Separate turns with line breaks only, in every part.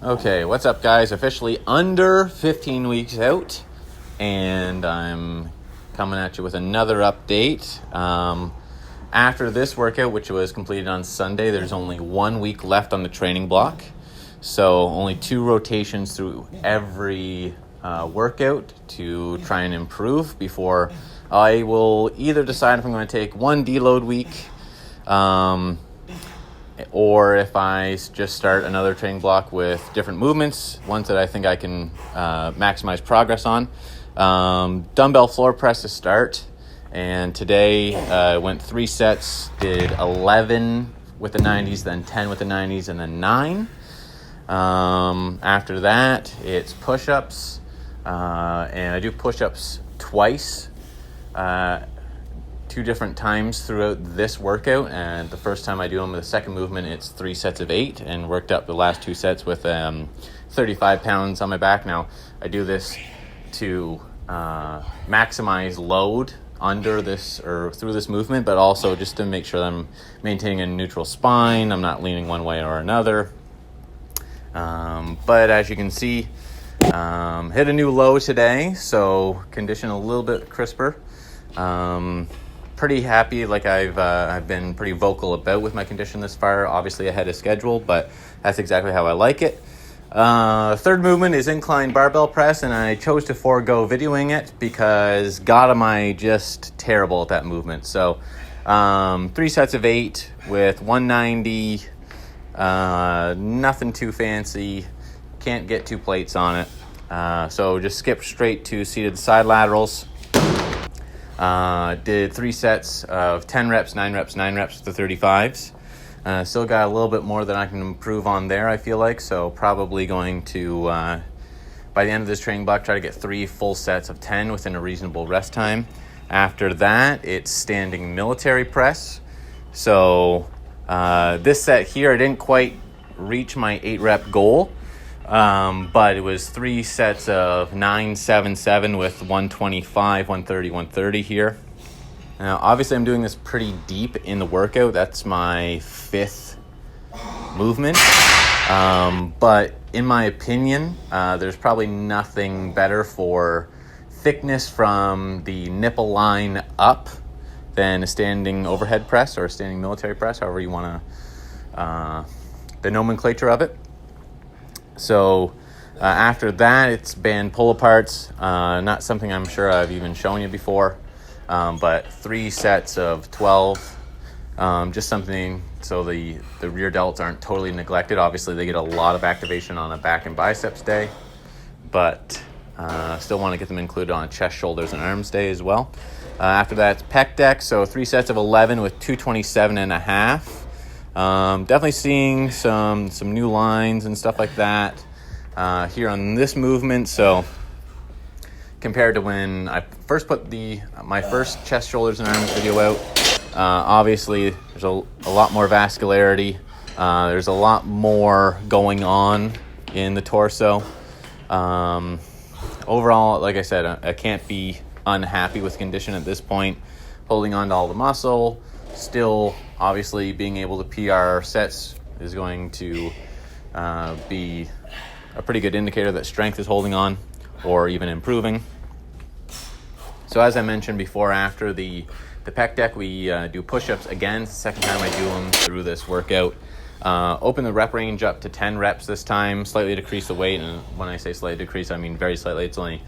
Okay, what's up, guys? Officially under 15 weeks out, and I'm coming at you with another update. After this workout, which was completed on Sunday, there's only 1 week left on the training block. So only 2 rotations through every workout to try and improve before I will either decide if I'm going to take 1 deload week, or if I just start another training block with different movements, ones that I think I can maximize progress on. Dumbbell floor press to start, and today went 3 sets, did 11 with the 90s, then 10 with the 90s, and then 9. After that, it's push-ups, and I do push-ups twice, 2 different times throughout this workout. And the first time I do them with the second movement, it's 3 sets of 8, and worked up the last 2 sets with 35 pounds on my back. Now, I do this to maximize load under this or through this movement, but also just to make sure that I'm maintaining a neutral spine. I'm not leaning one way or another. But as you can see, hit a new low today, so condition a little bit crisper. Pretty happy, like I've been pretty vocal about with my condition this far, obviously ahead of schedule, but that's exactly how I like it. Third movement is incline barbell press, and I chose to forego videoing it because God am I just terrible at that movement. So 3 sets of 8 with 190, nothing too fancy, can't get 2 plates on it. So just skip straight to seated side laterals. Did 3 sets of 10 reps, 9 reps, 9 reps with the 35s. Still got a little bit more that I can improve on there, I feel like. So probably going to, by the end of this training block, try to get 3 full sets of 10 within a reasonable rest time. After that, it's standing military press. So this set here, I didn't quite reach my 8 rep goal. But it was 3 sets of 9, 7, 7 with 125, 130, 130 here. Now, obviously, I'm doing this pretty deep in the workout. That's my 5th movement. But in my opinion, there's probably nothing better for thickness from the nipple line up than a standing overhead press or a standing military press, however you want to, the nomenclature of it. So after that, it's band pull-aparts, not something I'm sure I've even shown you before, but 3 sets of 12, just something so the rear delts aren't totally neglected. Obviously, they get a lot of activation on a back and biceps day, but still want to get them included on a chest, shoulders, and arms day as well. After that, it's pec deck, so 3 sets of 11 with 227 and a half. Definitely seeing some new lines and stuff like that here on this movement. So compared to when I first put my first chest, shoulders, and arms video out, obviously there's a lot more vascularity. There's a lot more going on in the torso. Overall, like I said, I can't be unhappy with condition at this point. Holding on to all the muscle. Still, obviously, being able to PR sets is going to be a pretty good indicator that strength is holding on or even improving. So as I mentioned before, after the pec deck, we do push-ups again. It's the second time I do them through this workout. Open the rep range up to 10 reps this time, slightly decrease the weight. And when I say slightly decrease, I mean very slightly. It's only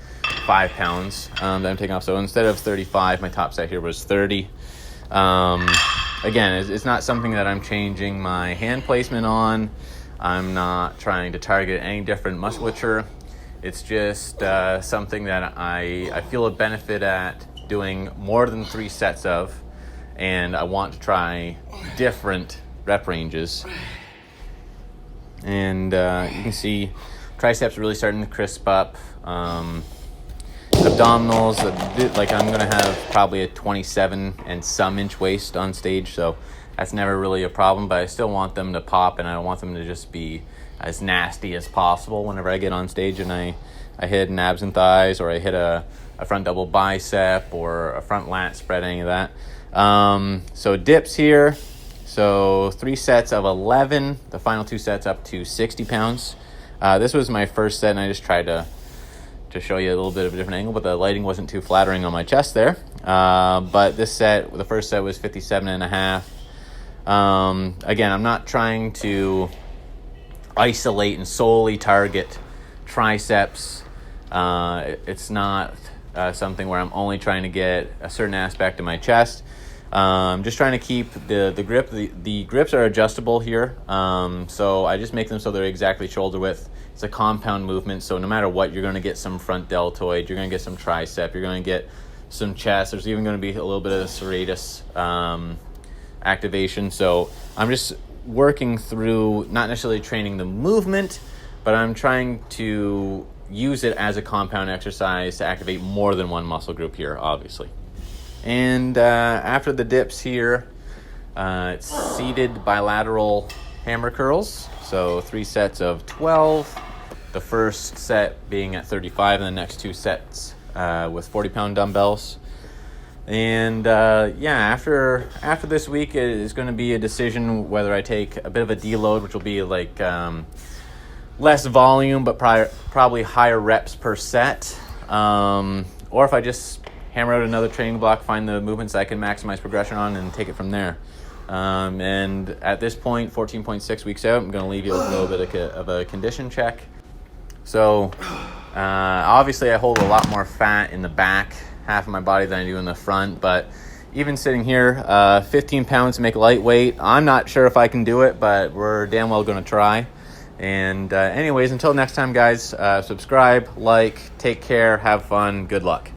5 pounds that I'm taking off. So instead of 35, my top set here was 30. Again, it's not something that I'm changing my hand placement on. I'm not trying to target any different musculature. It's just something that I feel a benefit at doing more than 3 sets of, and I want to try different rep ranges. And you can see triceps really starting to crisp up. Abdominals, like I'm going to have probably a 27 and some inch waist on stage, so that's never really a problem, but I still want them to pop, and I don't want them to just be as nasty as possible whenever I get on stage and I hit an abs and thighs, or I hit a front double bicep or a front lat spread, any of that. So dips here, so 3 sets of 11, the final 2 sets up to 60 pounds. This was my first set, and I just tried to show you a little bit of a different angle, but the lighting wasn't too flattering on my chest there. But this set, the first set was 57.5. Again, I'm not trying to isolate and solely target triceps. It's not something where I'm only trying to get a certain aspect of my chest. Just trying to keep the grip. The grips are adjustable here, so I just make them so they're exactly shoulder width. It's a compound movement, so no matter what, you're going to get some front deltoid, you're going to get some tricep, you're going to get some chest. There's even going to be a little bit of serratus activation. So I'm just working through, not necessarily training the movement, but I'm trying to use it as a compound exercise to activate more than one muscle group here, obviously. And after the dips here, it's seated bilateral hammer curls. So 3 sets of 12. The first set being at 35, and the next 2 sets with 40-pound dumbbells. And after this week, it is going to be a decision whether I take a bit of a deload, which will be like less volume, but probably higher reps per set, or if I just hammer out another training block, find the movements I can maximize progression on, and take it from there. And at this point, 14.6 weeks out, I'm going to leave you with a little bit of a condition check. So obviously I hold a lot more fat in the back half of my body than I do in the front, but even sitting here, 15 pounds to make lightweight, I'm not sure if I can do it, but we're damn well going to try. And anyways, until next time, guys, subscribe, like, take care, have fun, good luck.